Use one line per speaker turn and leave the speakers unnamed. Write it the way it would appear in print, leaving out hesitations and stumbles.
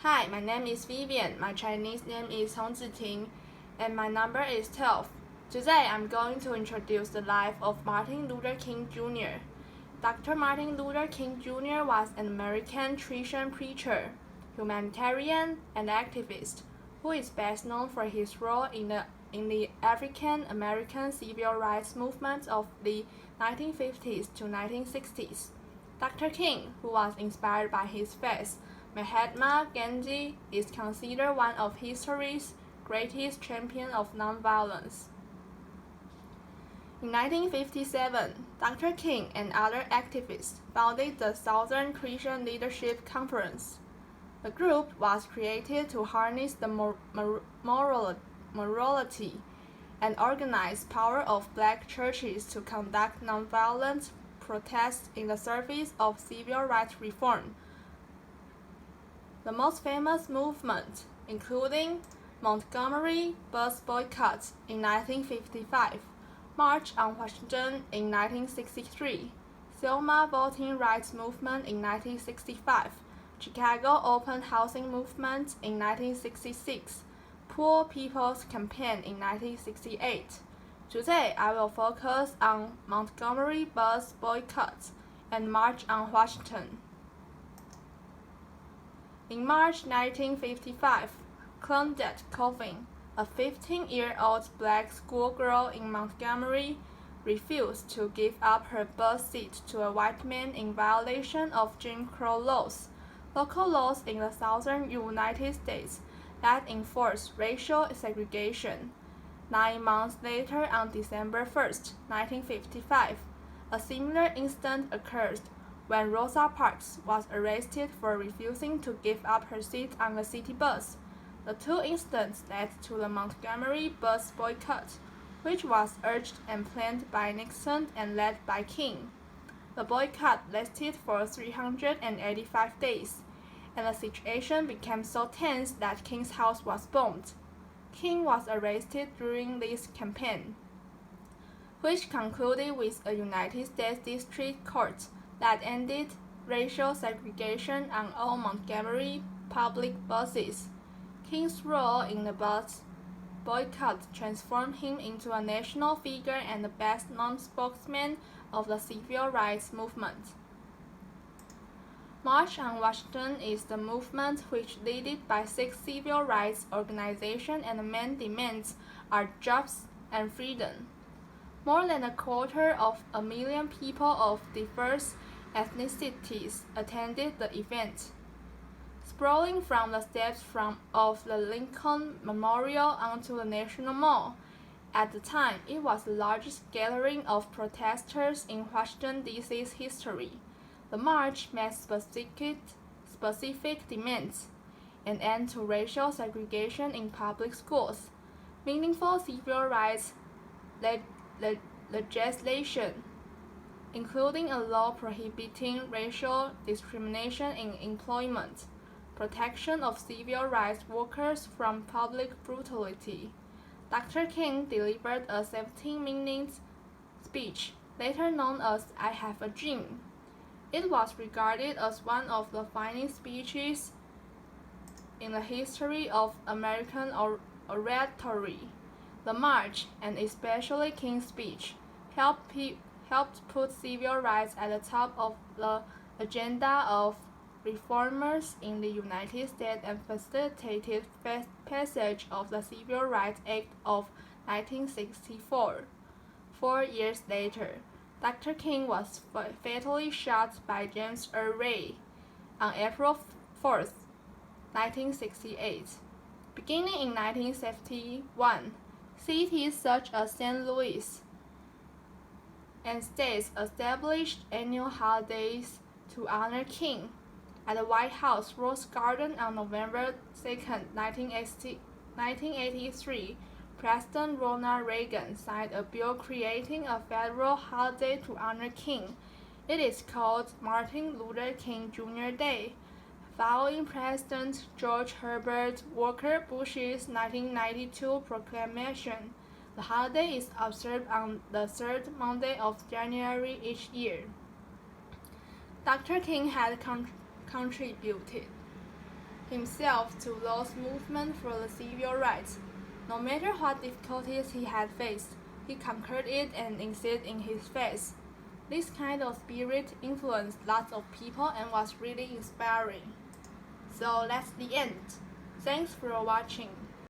Hi, my name is Vivian. My Chinese name is Hong Ziting, and my number is 12. Today, I'm going to introduce the life of Martin Luther King Jr. Dr. Martin Luther King Jr. was an American Christian preacher, humanitarian, and activist who is best known for his role in the African American civil rights movement of the 1950s to 1960s. Dr. King, who was inspired by his faith, Mahatma Gandhi, is considered one of history's greatest champions of nonviolence. In 1957, Dr. King and other activists founded the Southern Christian Leadership Conference. The group was created to harness the morality and organized power of black churches to conduct nonviolent protests in the service of civil rights reform. The most famous movements, including Montgomery bus boycott in 1955, March on Washington in 1963, Selma voting rights movement in 1965, Chicago open housing movement in 1966, Poor People's Campaign in 1968. Today, I will focus on Montgomery bus boycott and March on Washington. In March 1955, Claudette Colvin, a 15-year-old black schoolgirl in Montgomery, refused to give up her bus seat to a white man in violation of Jim Crow laws, local laws in the southern United States that enforce racial segregation. 9 months later, on December 1, 1955, a similar incident occurred when Rosa Parks was arrested for refusing to give up her seat on the city bus. The two incidents led to the Montgomery bus boycott, which was urged and planned by Nixon and led by King. The boycott lasted for 385 days, and the situation became so tense that King's house was bombed. King was arrested during this campaign, which concluded with a United States District Court that ended racial segregation on all Montgomery public buses. King's role in the bus boycott transformed him into a national figure and the best-known spokesman of the civil rights movement. March on Washington is the movement which, led by 6 civil rights organizations, and the main demands are jobs and freedom. More than 250,000 people of diverse ethnicities attended the event. Sprawling from the steps of the Lincoln Memorial onto the National Mall, at the time it was the largest gathering of protesters in Washington, D.C.'s history. The march met specific demands: an end to racial segregation in public schools, meaningful civil rights legislation, including a law prohibiting racial discrimination in employment, protection of civil rights workers from public brutality. Dr. King delivered a 17-minute speech, later known as "I Have a Dream." It was regarded as one of the finest speeches in the history of American oratory. The march, and especially King's speech, helped put civil rights at the top of the agenda of reformers in the United States and facilitated passage of the Civil Rights Act of 1964. 4 years later, Dr. King was fatally shot by James Earl Ray on April 4, 1968. Beginning in 1971, cities such as St. Louis and states established annual holidays to honor King. At the White House Rose Garden on November 2, 1983, President Ronald Reagan signed a bill creating a federal holiday to honor King. It is called Martin Luther King Jr. Day. Following President George Herbert Walker Bush's 1992 proclamation, the holiday is observed on the third Monday of January each year. Dr. King had contributed himself to those movements for the civil rights. No matter what difficulties he had faced, he conquered it and insisted in his faith. This kind of spirit influenced lots of people and was really inspiring. So that's the end. Thanks for watching.